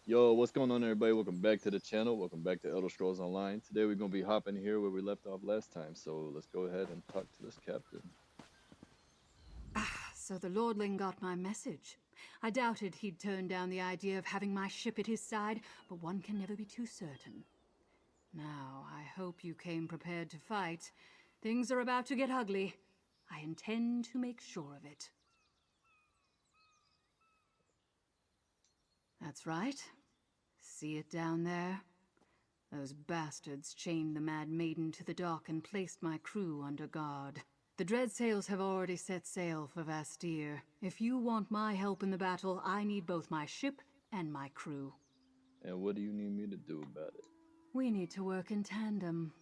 Yo, what's going on, everybody? Welcome back to the channel. Welcome back to Elder Scrolls Online. Today we're gonna be hopping here where we left off last time. So let's go ahead and talk to this captain. So the Lordling got my message. I doubted he'd turn down the idea of having my ship at his side, but one can never be too certain. Now, I hope you came prepared to fight. Things are about to get ugly. I intend to make sure of it. That's right. See it down there? Those bastards chained the Mad Maiden to the dock and placed my crew under guard. The dread sails have already set sail for Vastyr. If you want my help in the battle, I need both my ship and my crew. And what do you need me to do about it? We need to work in tandem.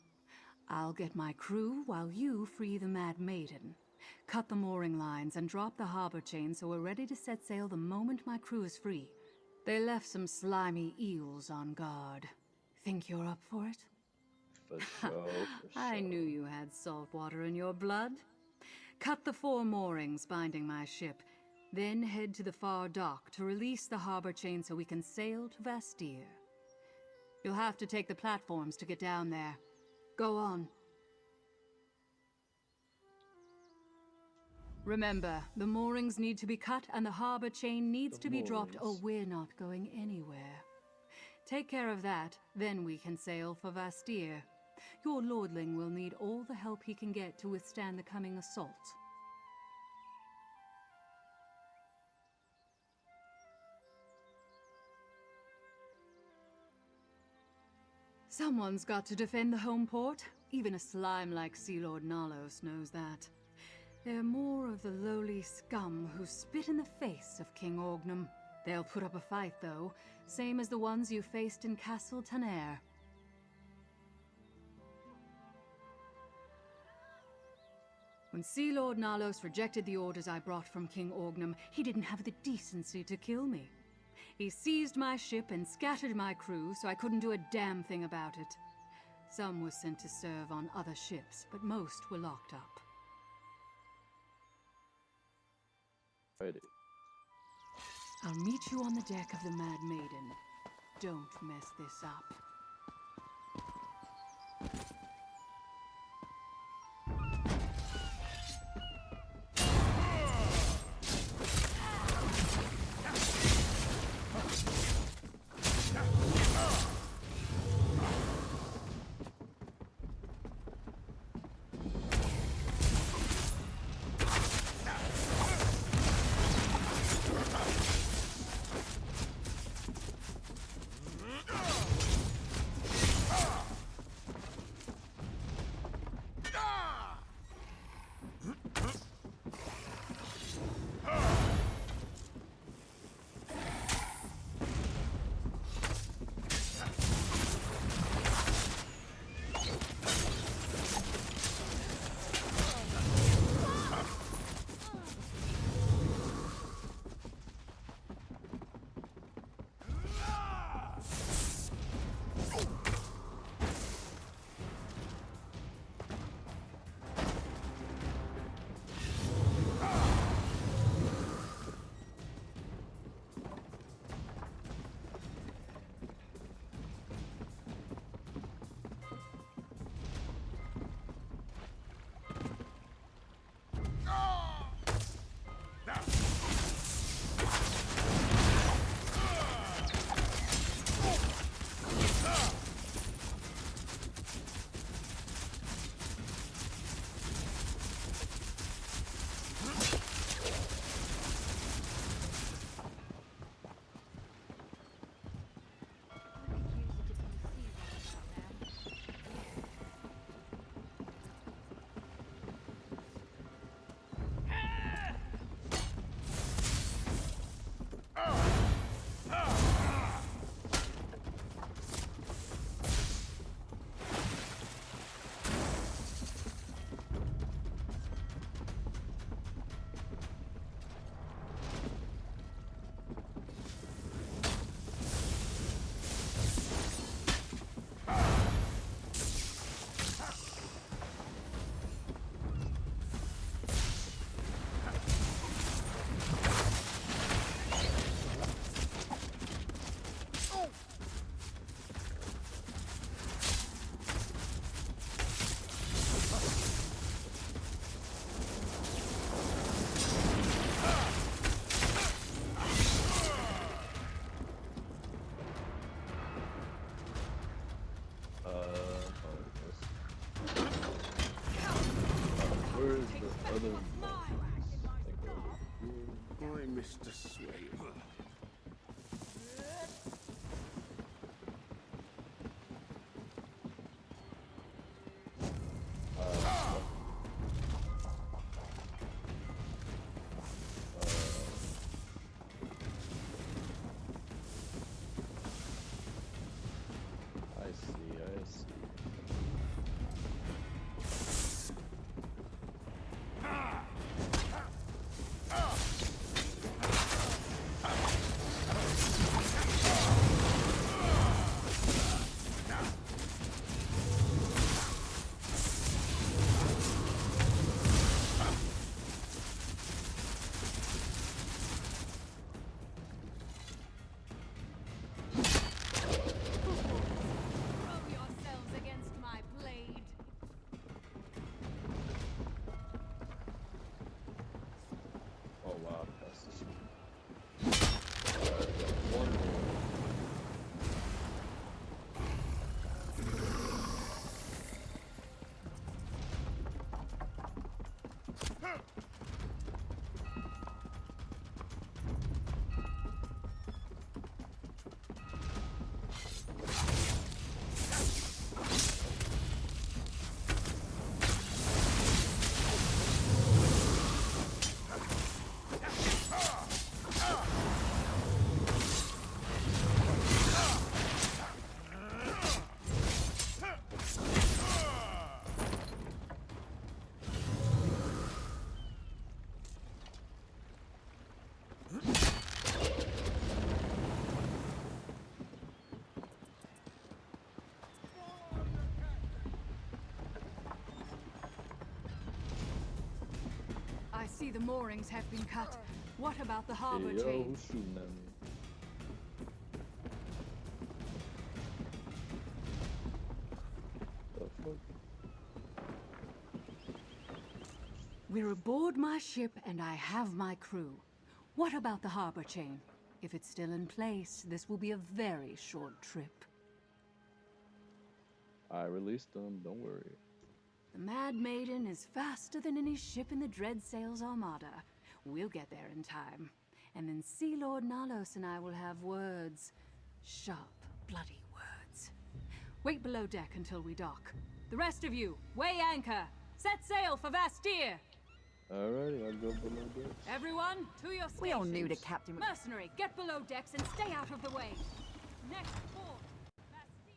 I'll get my crew while you free the Mad Maiden. Cut the mooring lines and drop the harbor chain so we're ready to set sail the moment my crew is free. They left some slimy eels on guard. Think you're up for it? For sure, for I sure. knew you had salt water in your blood. Cut the 4 moorings binding my ship, then head to the far dock to release the harbor chain so we can sail to Vastyr. You'll have to take the platforms to get down there. Go on. Remember, the moorings need to be cut and the harbor chain needs The to be dropped or moorings. we're not going anywhere. Take care of that, then we can sail for Vastyr. Your lordling will need all the help he can get to withstand the coming assault. Someone's got to defend the home port. Even a slime like Sea Lord Nalos knows that. They're more of the lowly scum who spit in the face of King Orgnum. They'll put up a fight, though, same as the ones you faced in Castle Taner. When Sea Lord Nalos rejected the orders I brought from King Orgnum, he didn't have the decency to kill me. He seized my ship and scattered my crew, so I couldn't do a damn thing about it. Some were sent to serve on other ships, but most were locked up. Righty. I'll meet you on the deck of the Mad Maiden. Don't mess this up. see the moorings have been cut. What about the Hey, harbor yo, chain? who's shooting at me? The fuck? We're aboard my ship and I have my crew. What about the harbor chain? If it's still in place, this will be a very short trip. I released them, don't worry. The Mad Maiden is faster than any ship in the Dreadsails Armada. We'll get there in time. And then Sea Lord Nalos and I will have words. Sharp, bloody words. Wait below deck until we dock. The rest of you, weigh anchor! Set sail for Vastyr! Alrighty, I'll go below deck. Everyone, to your stations. We all knew the captain would... Mercenary, get below decks and stay out of the way. Next port, Vastyr.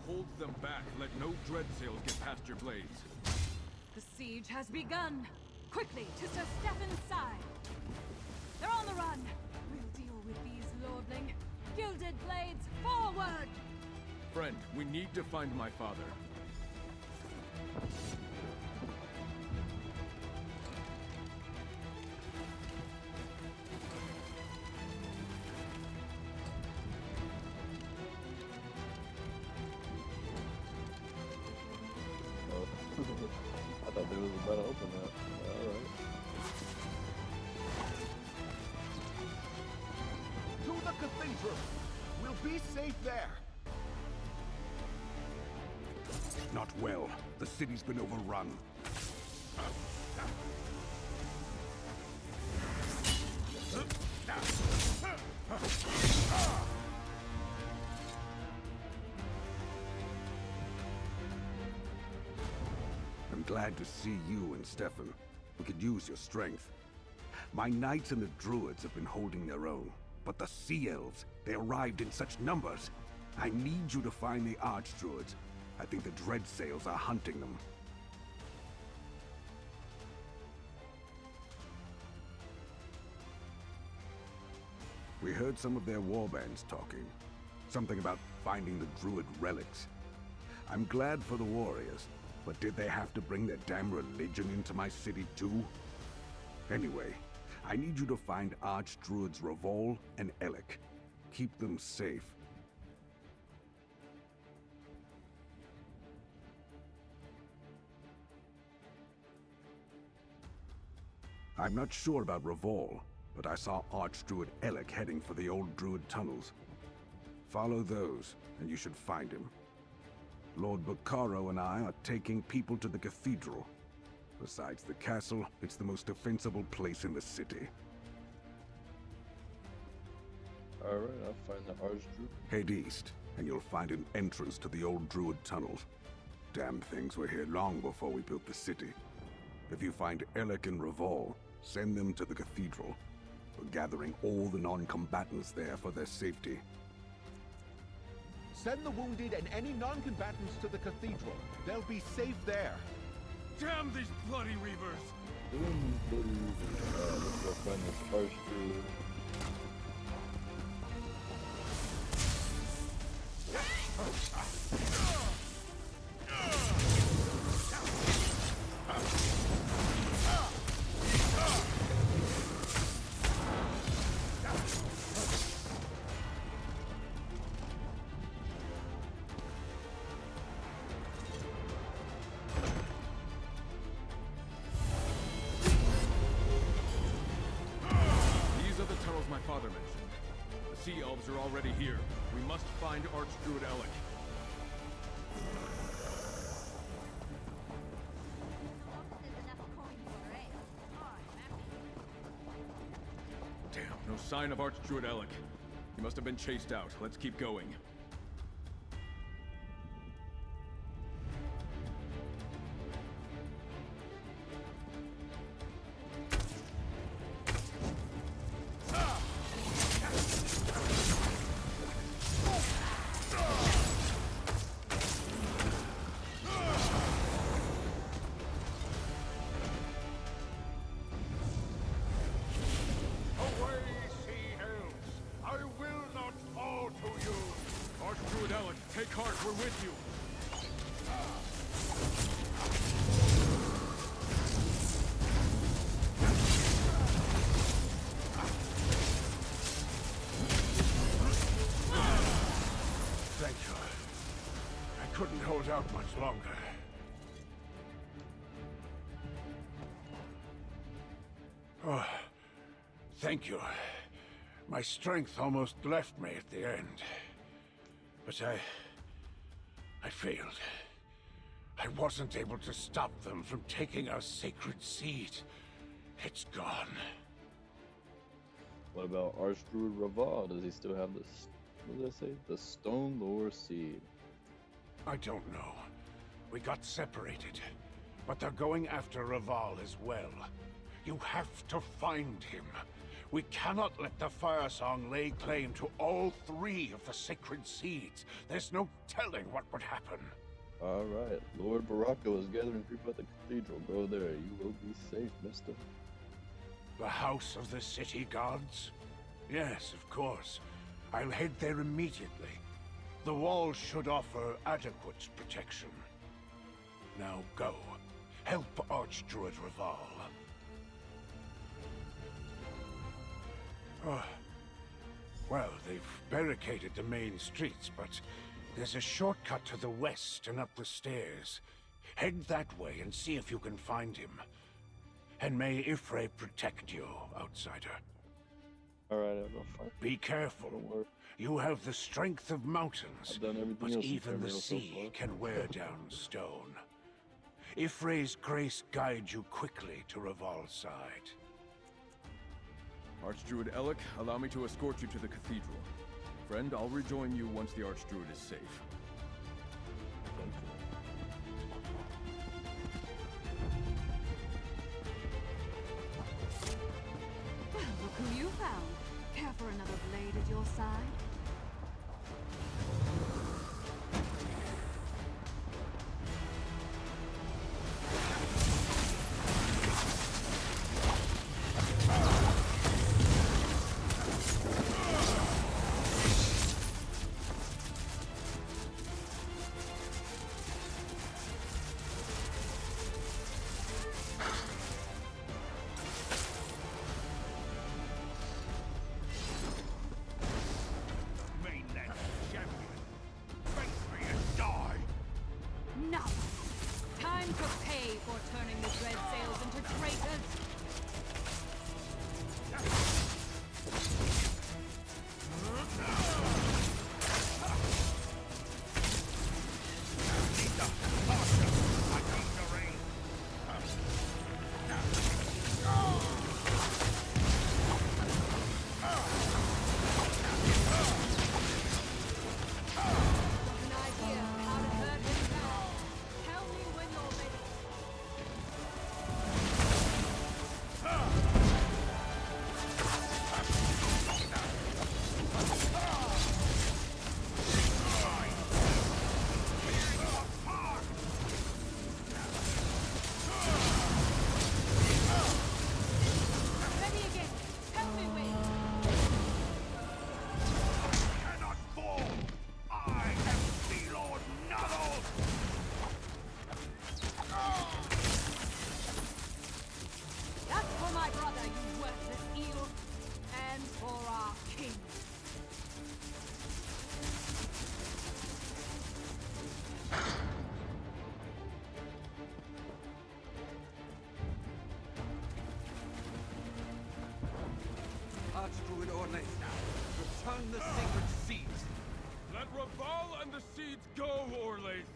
Hold them back. Let no dread sails get past your blades. The siege has begun. Quickly, to Sir Stefan's side. They're on the run. We'll deal with these lordling. Gilded blades, forward! Friend, we need to find my father. Oh. I thought they was about to open that. Alright. To the cathedral! We'll be safe there! Not well. The city's been overrun. I'm glad to see you and Stefan. We could use your strength. My knights and the druids have been holding their own. But the sea elves, they arrived in such numbers. I need you to find the archdruids. I think the Dreadsails are hunting them. We heard some of their warbands talking. Something about finding the druid relics. I'm glad for the warriors, but did they have to bring their damn religion into my city too? Anyway, I need you to find archdruids Revol and Elec. Keep them safe. I'm not sure about Revol, but I saw Archdruid Elec heading for the old druid tunnels. Follow those, and you should find him. Lord Bucaro and I are taking people to the cathedral. Besides the castle, it's the most defensible place in the city. Alright, I'll find the Archdruid. Head east, and you'll find an entrance to the old druid tunnels. Damn things were here long before we built the city. If you find Elec and Revol, send them to the cathedral. We're gathering all the non-combatants there for their safety. Send the wounded and any non-combatants to the cathedral. They'll be safe there. Damn these bloody reavers! Let's go find this Archdruid. These are the tunnels my father mentioned. The sea elves are already here. We must find Archdruid Elec. Damn, no sign of Archdruid Elec. He must have been chased out. Let's keep going. Archdruid Alec, take heart, we're with you! Thank you. I couldn't hold out much longer. Oh, thank you. My strength almost left me at the end. But I failed. I wasn't able to stop them from taking our sacred seed. It's gone. What about Archdruid Raval? Does he still have this? What does that say? The Stone Lore Seed. I don't know. We got separated. But they're going after Raval as well. You have to find him. We cannot let the Firesong lay claim to all 3 of the sacred seeds. There's no telling what would happen. Alright, Lord Baracco is gathering people at the cathedral. Go there, you will be safe, mister. The House of the City Gods? Yes, of course. I'll head there immediately. The walls should offer adequate protection. Now go. Help Archdruid Raval. Oh. Well, they've barricaded the main streets, but there's a shortcut to the west and up the stairs. Head that way and see if you can find him. And may Ifre protect you, outsider. Alright, I'll fight. Be careful. Don't worry. You have the strength of mountains, I've done everything but else in even the Tamriel so sea far. can wear down stone. Ifre's grace guide you quickly to Raval's side. Archdruid Alec, allow me to escort you to the cathedral. Friend, I'll rejoin you once the Archdruid is safe. Thank you. Well, look who you found. Care for another blade at your side? Archdruid Order, return the sacred seeds. Let Raval and the seeds go, Orlaith!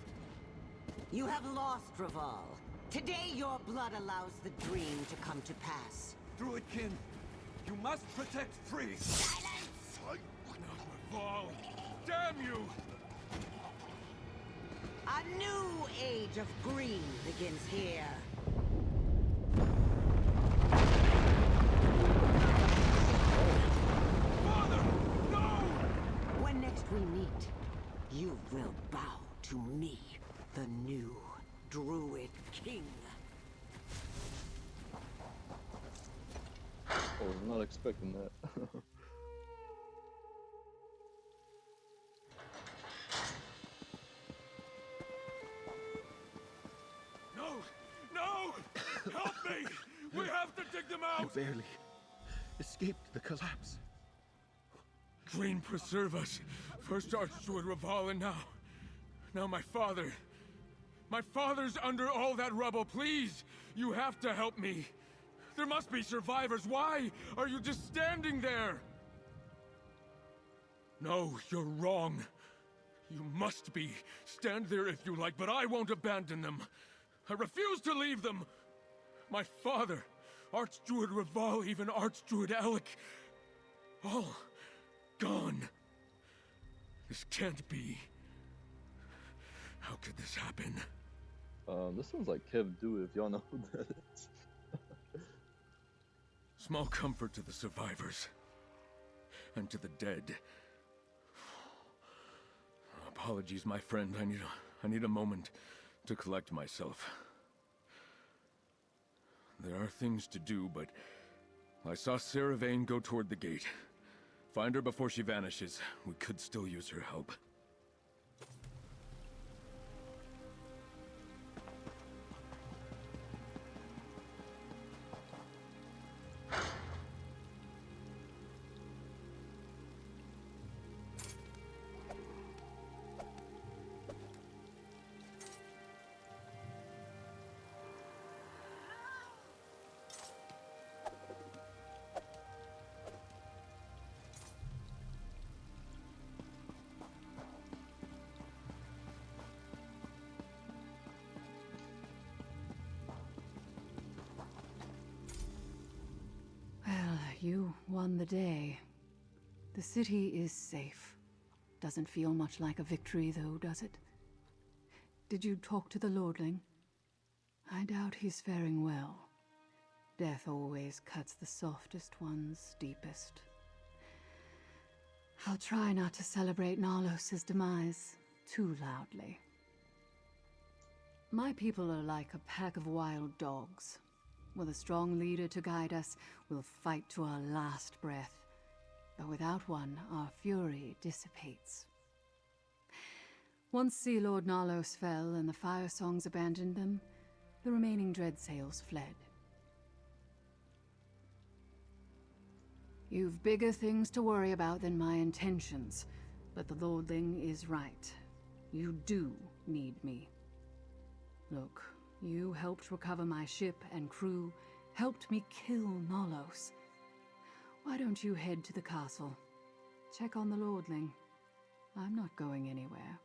You have lost, Raval. Today your blood allows the dream to come to pass. Druidkin, you must protect free. Silence! Raval! Damn you! A new age of green begins here. Father! No! When next we meet, you will bow to me, the new Druid King. I was not expecting that. me! We have to dig them You out! barely escaped the collapse. Green preserve us. First Archdruid Raval and now my father. My father's under all that rubble. Please, you have to help me. There must be survivors. Why are you just standing there? No, you're wrong. You must be. Stand there if you like, but I won't abandon them. I refuse to leave them. My father, Archdruid Raval, even Archdruid Alec, all gone. This can't be. How could this happen? This sounds like Kev Do if y'all know who that is. Small comfort to the survivors. And to the dead. Apologies, my friend. I need a moment to collect myself. There are things to do, but I saw Sarah Vane go toward the gate. Find her before she vanishes. We could still use her help. Well, you won the day. The city is safe. Doesn't feel much like a victory, though, does it? Did you talk to the Lordling? I doubt he's faring well. Death always cuts the softest ones deepest. I'll try not to celebrate Nalos' demise too loudly. My people are like a pack of wild dogs. With a strong leader to guide us, we'll fight to our last breath. But without one, our fury dissipates. Once Sea Lord Nalos fell and the Firesongs abandoned them, the remaining Dreadsails fled. You've bigger things to worry about than my intentions, but the Lordling is right. You do need me. Look, you helped recover my ship and crew, helped me kill Nalos. Why don't you head to the castle? Check on the Lordling. I'm not going anywhere.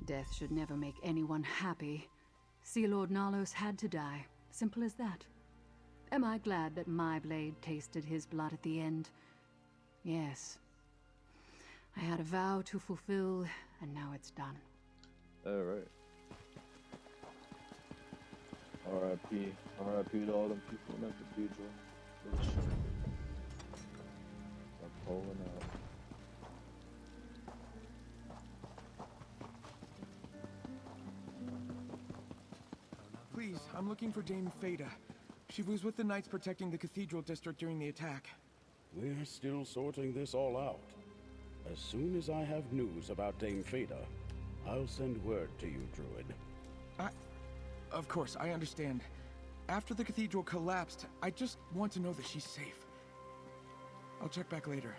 Death should never make anyone happy. Sea Lord Nalos had to die. Simple as that. Am I glad that my blade tasted his blood at the end? Yes. I had a vow to fulfill, and now it's done. Alright. R.I.P. R.I.P. to all them people in that cathedral. Which are pulling out. Please, I'm looking for Dame Fada. She was with the knights protecting the cathedral district during the attack. We're still sorting this all out. As soon as I have news about Dame Fada, I'll send word to you, Druid. Of course, I understand. After the cathedral collapsed, I just want to know that she's safe. I'll check back later.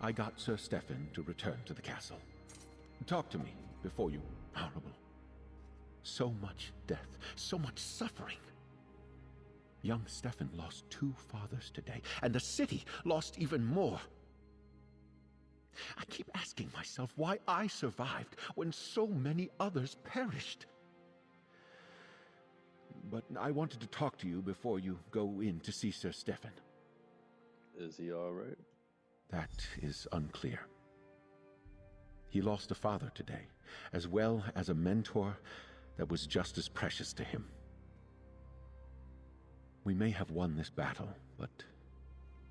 I got Sir Stefan to return to the castle. Talk to me before you... Horrible. So much death, so much suffering. Young Stefan lost 2 fathers today, and the city lost even more. I keep asking myself why I survived when so many others perished. But I wanted to talk to you before you go in to see Sir Stefan. Is he alright? That is unclear. He lost a father today, as well as a mentor that was just as precious to him. We may have won this battle, but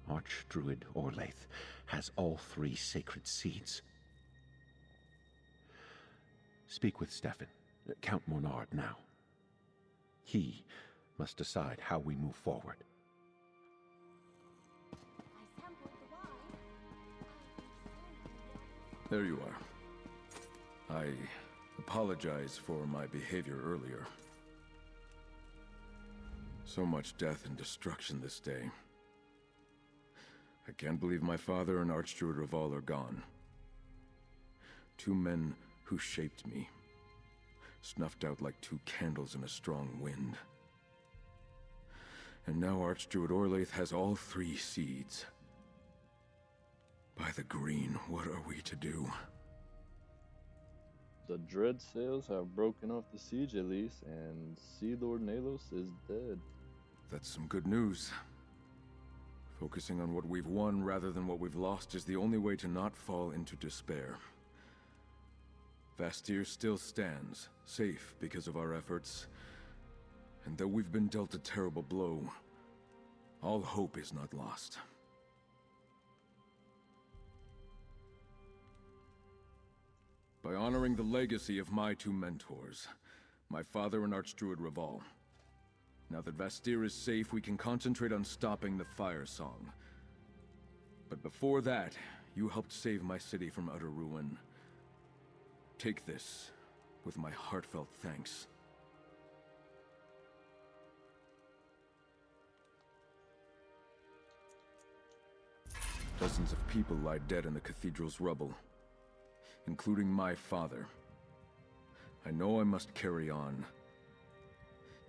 Archdruid Orlaith has all 3 sacred seeds. Speak with Stefan, Count Monard now. He must decide how we move forward. There you are. I apologize for my behavior earlier. So much death and destruction this day. I can't believe my father and Archdruid Reval are gone. Two men who shaped me, snuffed out like two candles in a strong wind. And now Archdruid Orlaith has all three seeds. By the green, what are we to do? The dread sails have broken off the siege at least, and Sea Lord Nalos is dead. That's some good news. Focusing on what we've won rather than what we've lost is the only way to not fall into despair. Vastyr still stands, safe because of our efforts. And though we've been dealt a terrible blow, all hope is not lost. By honoring the legacy of my two mentors, my father and Archdruid Reval, now that Vastyr is safe, we can concentrate on stopping the Firesong. But before that, you helped save my city from utter ruin. Take this with my heartfelt thanks. Dozens of people lie dead in the cathedral's rubble, including my father. I know I must carry on.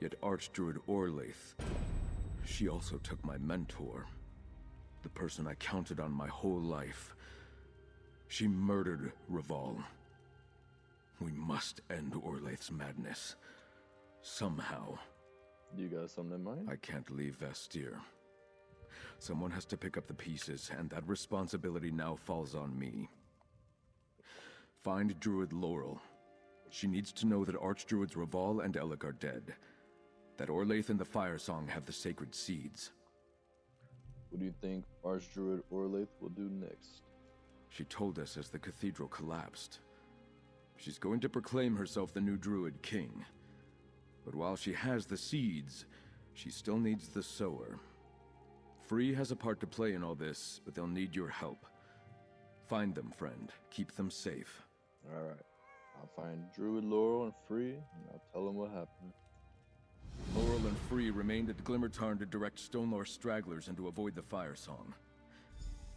Yet Archdruid Orlaith, she also took my mentor, the person I counted on my whole life. She murdered Reval. We must end Orlaith's madness. Somehow. You got something in mind? I can't leave Vastyr. Someone has to pick up the pieces, and that responsibility now falls on me. Find Druid Laurel. She needs to know that Archdruids Reval and Elec are dead. That Orlaith and the Firesong have the sacred seeds. What do you think Archdruid Orlaith will do next? She told us as the cathedral collapsed. She's going to proclaim herself the new Druid King. But while she has the seeds, she still needs the sower. Free has a part to play in all this, but they'll need your help. Find them, friend. Keep them safe. Alright. I'll find Druid Laurel and Free, and I'll tell them what happened. Laurel and Free remained at Glimmertarn to direct Stonelore stragglers and to avoid the Firesong.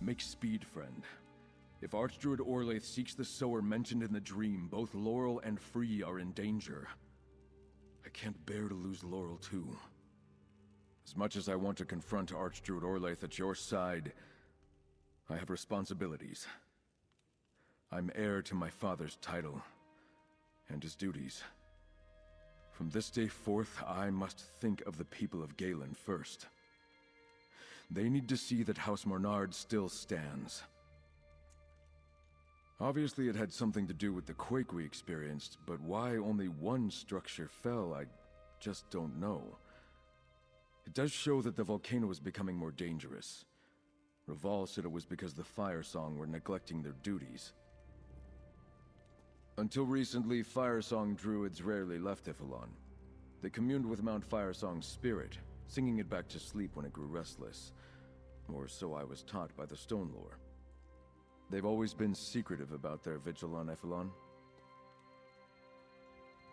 Make speed, friend. If Archdruid Orlaith seeks the sower mentioned in the dream, both Laurel and Free are in danger. I can't bear to lose Laurel, too. As much as I want to confront Archdruid Orlaith at your side, I have responsibilities. I'm heir to my father's title, and his duties. From this day forth, I must think of the people of Galen first. They need to see that House Mornard still stands. Obviously, it had something to do with the quake we experienced, but why only one structure fell, I just don't know. It does show that the volcano is becoming more dangerous. Reval said it was because the Firesong were neglecting their duties. Until recently, Firesong druids rarely left Ifilon. They communed with Mount Firesong's spirit, singing it back to sleep when it grew restless. Or so I was taught by the Stonelore. They've always been secretive about their vigil on Ifilon.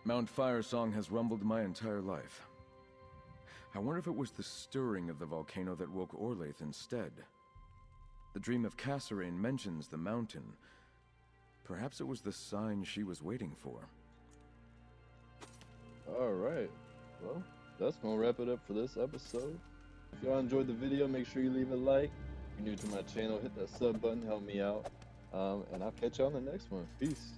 Mount Firesong has rumbled my entire life. I wonder if it was the stirring of the volcano that woke Orlaith instead. The dream of Kasserine mentions the mountain. Perhaps it was the sign she was waiting for. Alright. Well, that's gonna wrap it up for this episode. If y'all enjoyed the video, make sure you leave a like. If you're new to my channel, hit that sub button, help me out. And I'll catch y'all on the next one. Peace.